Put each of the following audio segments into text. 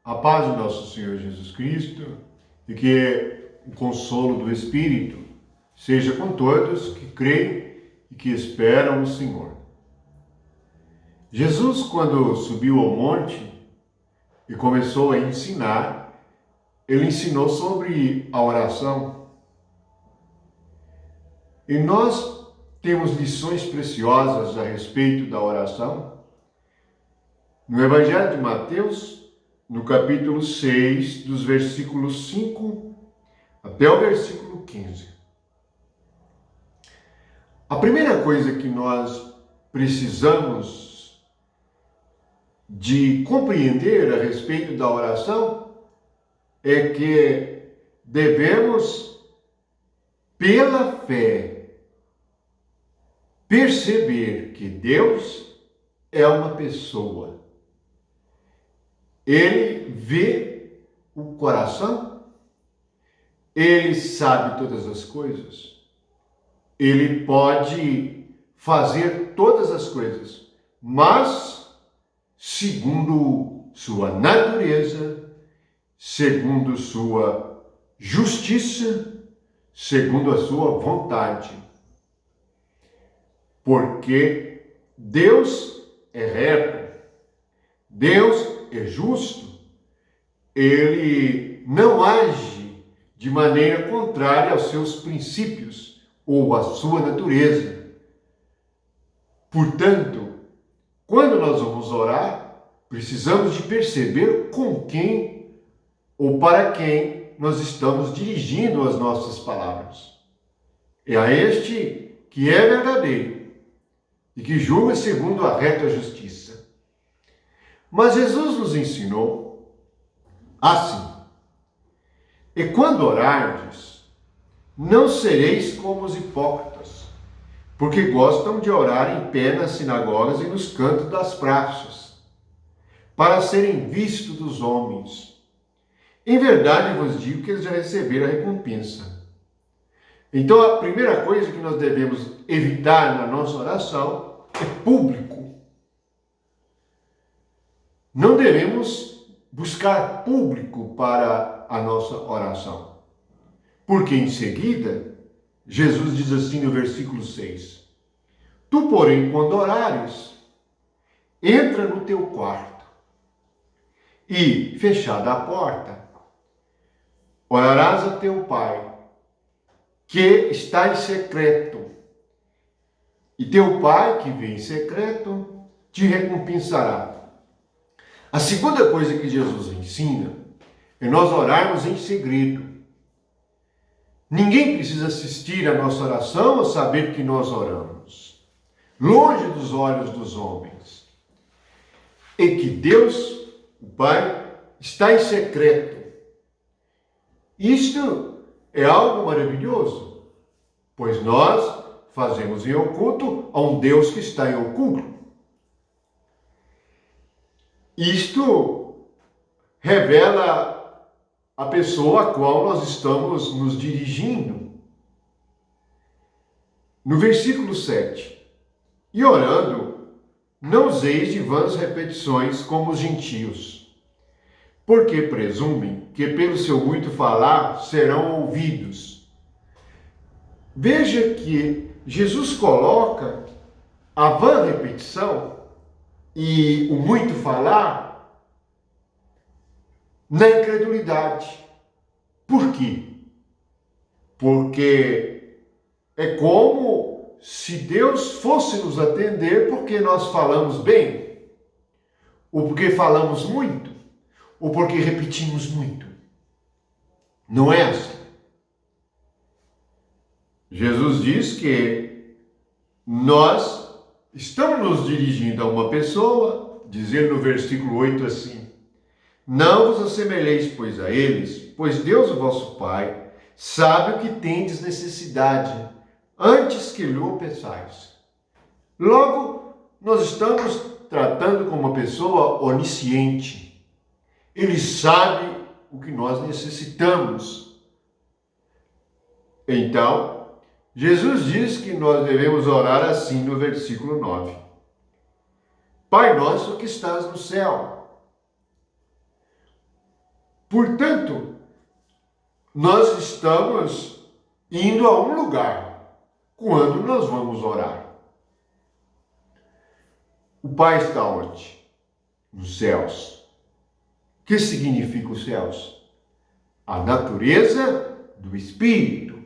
A paz do nosso Senhor Jesus Cristo e que o consolo do Espírito seja com todos que creem e que esperam no Senhor. Jesus, quando subiu ao monte e começou a ensinar, ele ensinou sobre a oração. E nós temos lições preciosas a respeito da oração. No Evangelho de Mateus, no capítulo 6, dos versículos 5 até o versículo 15. A primeira coisa que nós precisamos de compreender a respeito da oração é que devemos, pela fé, perceber que Deus é uma pessoa. Ele vê o coração, ele sabe todas as coisas, ele pode fazer todas as coisas, mas segundo sua natureza, segundo sua justiça, segundo a sua vontade. Porque Deus é reto, Deus é justo, ele não age de maneira contrária aos seus princípios ou à sua natureza. Portanto, quando nós vamos orar, precisamos de perceber com quem ou para quem nós estamos dirigindo as nossas palavras. É a este que é verdadeiro e que julga segundo a reta justiça. Mas Jesus nos ensinou assim: e quando orardes, não sereis como os hipócritas, porque gostam de orar em pé nas sinagogas e nos cantos das praças, para serem vistos dos homens. Em verdade vos digo que eles já receberam a recompensa. Então a primeira coisa que nós devemos evitar na nossa oração é público. Não devemos buscar público para a nossa oração. Porque em seguida, Jesus diz assim no versículo 6: tu, porém, quando orares, entra no teu quarto e, fechada a porta, orarás a teu Pai, que está em secreto. E teu Pai, que vem em secreto, te recompensará. A segunda coisa que Jesus ensina é nós orarmos em segredo. Ninguém precisa assistir à nossa oração ou saber que nós oramos, longe dos olhos dos homens. E que Deus, o Pai, está em secreto. Isto é algo maravilhoso, pois nós fazemos em oculto a um Deus que está em oculto. Isto revela a pessoa a qual nós estamos nos dirigindo. No versículo 7, e orando, não useis de vãs repetições como os gentios, porque presumem que pelo seu muito falar serão ouvidos. Veja que Jesus coloca a vã repetição e o muito falar na incredulidade. Por quê? Porque é como se Deus fosse nos atender porque nós falamos bem, ou porque falamos muito, ou porque repetimos muito. Não é assim. Jesus diz que nós estamos nos dirigindo a uma pessoa, dizendo no versículo 8 assim: não vos assemelheis, pois, a eles, pois Deus, o vosso Pai, sabe o que tendes necessidade, antes que lhe o peçais. Logo, nós estamos tratando com uma pessoa onisciente. Ele sabe o que nós necessitamos. Então, Jesus diz que nós devemos orar assim no versículo 9: Pai nosso que estás no céu. Portanto, nós estamos indo a um lugar quando nós vamos orar. O Pai está onde? Nos céus. O que significa os céus? A natureza do Espírito.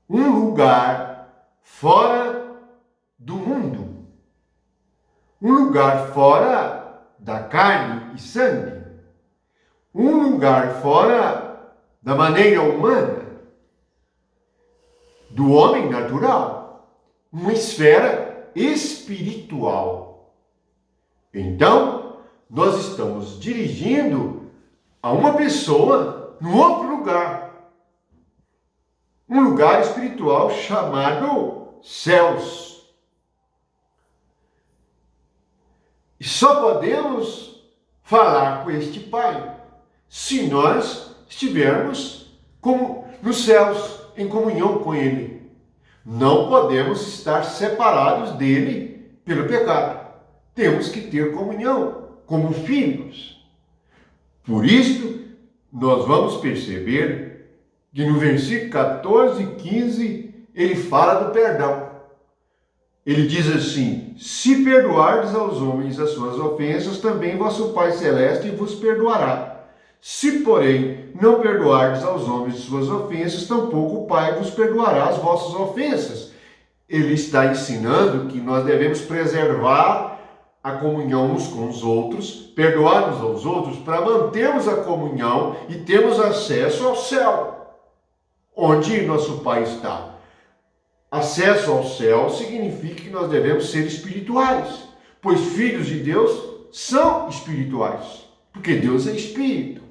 Um lugar fora do mundo. Um lugar fora da carne e sangue. Um lugar fora da maneira humana, do homem natural. Uma esfera espiritual. Então, nós estamos dirigindo a uma pessoa num outro lugar. Um lugar espiritual chamado céus. E só podemos falar com este Pai se nós estivermos nos céus, em comunhão com Ele. Não podemos estar separados dele pelo pecado. Temos que ter comunhão como filhos. Por isso, nós vamos perceber que no versículo 14 e 15, ele fala do perdão. Ele diz assim: se perdoardes aos homens as suas ofensas, também vosso Pai Celeste vos perdoará. Se, porém, não perdoardes aos homens suas ofensas, tampouco o Pai vos perdoará as vossas ofensas. Ele está ensinando que nós devemos preservar a comunhão uns com os outros, perdoar uns aos outros, para mantermos a comunhão e termos acesso ao céu, onde nosso Pai está. Acesso ao céu significa que nós devemos ser espirituais, pois filhos de Deus são espirituais, porque Deus é espírito.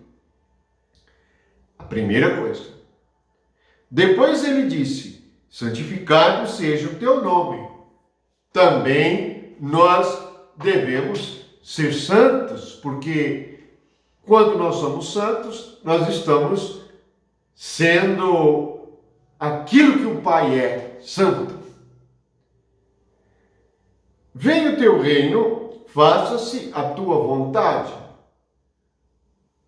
A primeira coisa. Depois ele disse: santificado seja o teu nome. Também nós devemos ser santos, porque quando nós somos santos, nós estamos sendo aquilo que o Pai é, santo. Venha o teu reino, faça-se a tua vontade.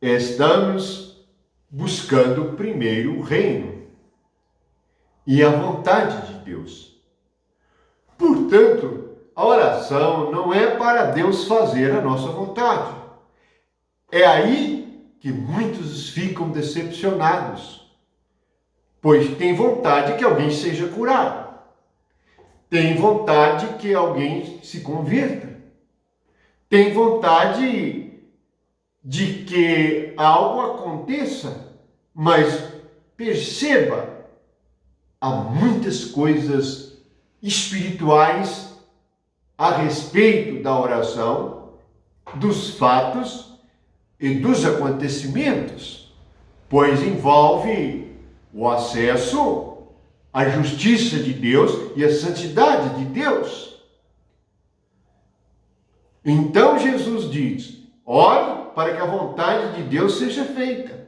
Estamos buscando primeiro o reino e a vontade de Deus. Portanto, a oração não é para Deus fazer a nossa vontade. É aí que muitos ficam decepcionados, pois tem vontade que alguém seja curado, tem vontade que alguém se converta, tem vontade de que algo aconteça, mas perceba, há muitas coisas espirituais a respeito da oração, dos fatos e dos acontecimentos, pois envolve o acesso à justiça de Deus e à santidade de Deus. Então Jesus diz: ore para que a vontade de Deus seja feita.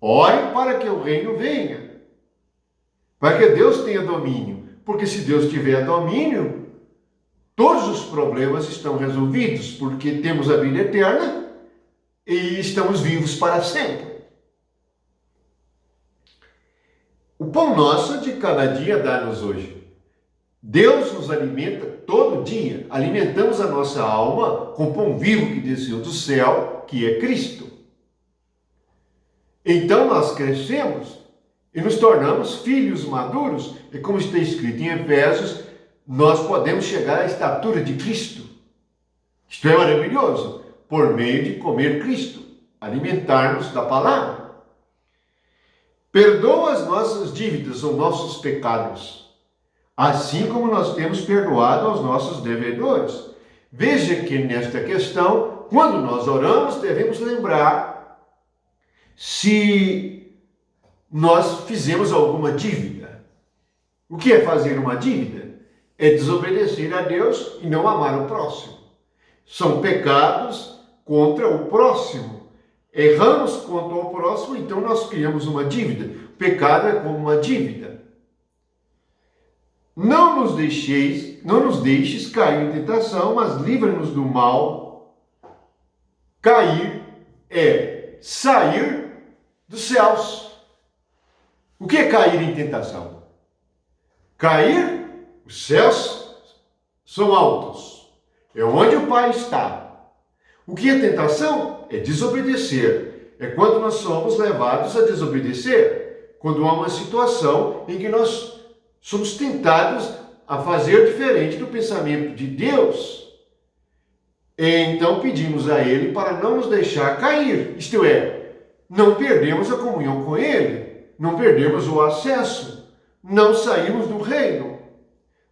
Ore para que o reino venha. Para que Deus tenha domínio. Porque se Deus tiver domínio, todos os problemas estão resolvidos, porque temos a vida eterna e estamos vivos para sempre. O pão nosso de cada dia dá-nos hoje. Deus nos alimenta todo dia. Alimentamos a nossa alma com o pão vivo que desceu do céu, que é Cristo. Então nós crescemos e nos tornamos filhos maduros. E como está escrito em Efésios, nós podemos chegar à estatura de Cristo. Isto é maravilhoso, por meio de comer Cristo, alimentar-nos da palavra. Perdoa as nossas dívidas ou nossos pecados, assim como nós temos perdoado aos nossos devedores. Veja que nesta questão, quando nós oramos, devemos lembrar se nós fizemos alguma dívida. O que é fazer uma dívida? É desobedecer a Deus e não amar o próximo. São pecados contra o próximo. Erramos contra o próximo, então nós criamos uma dívida. O pecado é como uma dívida. Não nos deixes cair em tentação, mas livra-nos do mal. Cair é sair dos céus. O que é cair em tentação? Cair, os céus são altos. É onde o Pai está. O que é tentação? É desobedecer. É quando nós somos levados a desobedecer. Quando há uma situação em que nós somos tentados a fazer diferente do pensamento de Deus. Então pedimos a Ele para não nos deixar cair. Isto é, não perdemos a comunhão com Ele. Não perdemos o acesso. Não saímos do reino.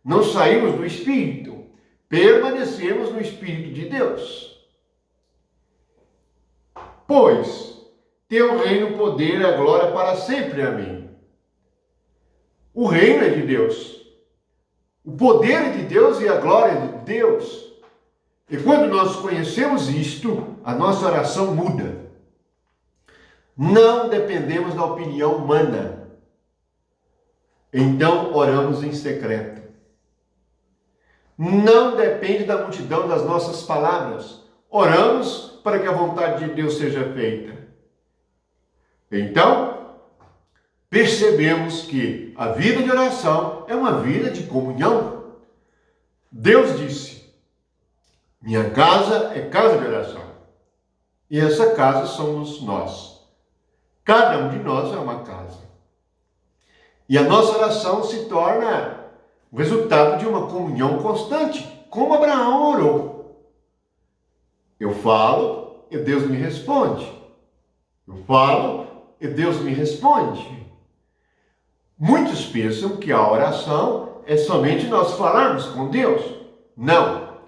Não saímos do Espírito. Permanecemos no Espírito de Deus. Pois teu reino, o poder e a glória para sempre. Amém. O reino é de Deus. O poder é de Deus e a glória é de Deus. E quando nós conhecemos isto, a nossa oração muda. Não dependemos da opinião humana. Então oramos em secreto. Não depende da multidão das nossas palavras. Oramos para que a vontade de Deus seja feita. Então, percebemos que a vida de oração é uma vida de comunhão. Deus disse: minha casa é casa de oração. E essa casa somos nós. Cada um de nós é uma casa. E a nossa oração se torna o resultado de uma comunhão constante, como Abraão orou. Eu falo e Deus me responde. Eu falo e Deus me responde. Muitos pensam que a oração é somente nós falarmos com Deus. Não.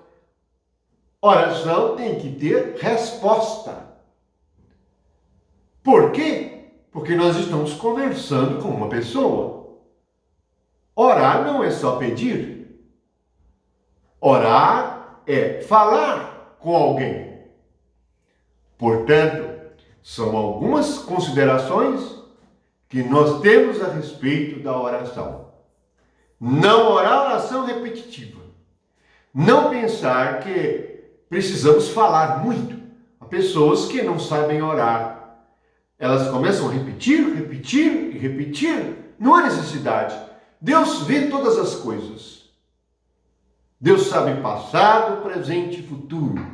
Oração tem que ter resposta. Por quê? Porque nós estamos conversando com uma pessoa. Orar não é só pedir. Orar é falar com alguém. Portanto, são algumas considerações que nós temos a respeito da oração. Não orar oração repetitiva. Não pensar que precisamos falar muito. Há pessoas que não sabem orar. Elas começam a repetir, repetir e repetir. Não há necessidade. Deus vê todas as coisas. Deus sabe passado, presente e futuro.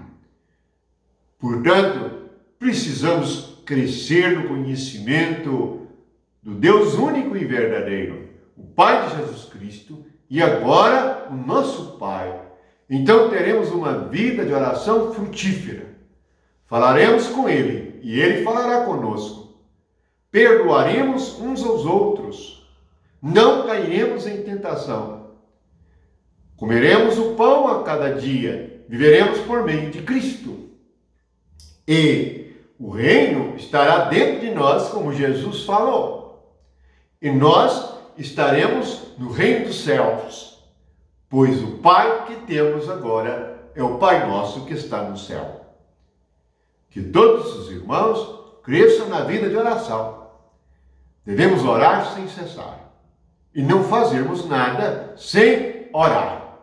Portanto, precisamos crescer no conhecimento do Deus único e verdadeiro, o Pai de Jesus Cristo e agora o nosso Pai. Então teremos uma vida de oração frutífera. Falaremos com Ele e Ele falará conosco. Perdoaremos uns aos outros. Não cairemos em tentação. Comeremos o pão a cada dia. Viveremos por meio de Cristo. E o reino estará dentro de nós, como Jesus falou. E nós estaremos no reino dos céus, pois o Pai que temos agora é o Pai nosso que está no céu. Que todos os irmãos cresçam na vida de oração. Devemos orar sem cessar e não fazermos nada sem orar.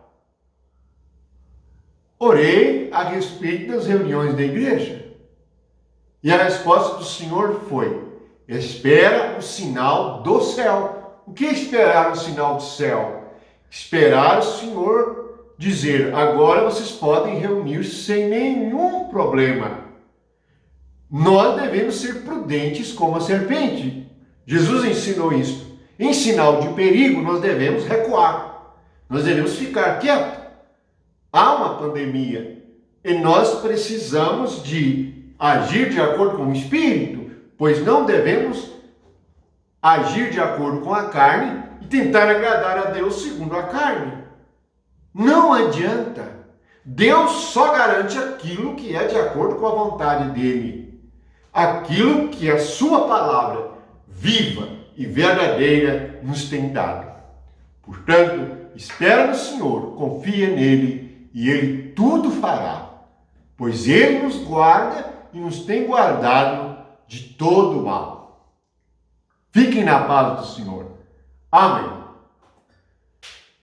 Orei a respeito das reuniões da igreja. E a resposta do Senhor foi: espera o sinal do céu. O que é esperar o sinal do céu? Esperar o Senhor dizer: agora vocês podem reunir-se sem nenhum problema. Nós devemos ser prudentes como a serpente. Jesus ensinou isso. Em sinal de perigo, nós devemos recuar. Nós devemos ficar quietos. Há uma pandemia e nós precisamos de agir de acordo com o Espírito, pois não devemos agir de acordo com a carne e tentar agradar a Deus segundo a carne. Não adianta. Deus só garante aquilo que é de acordo com a vontade dele. Aquilo que a sua palavra viva e verdadeira nos tem dado. Portanto, espera no Senhor, confia nele e ele tudo fará, pois ele nos guarda e nos tem guardado de todo o mal. Fiquem na paz do Senhor. Amém.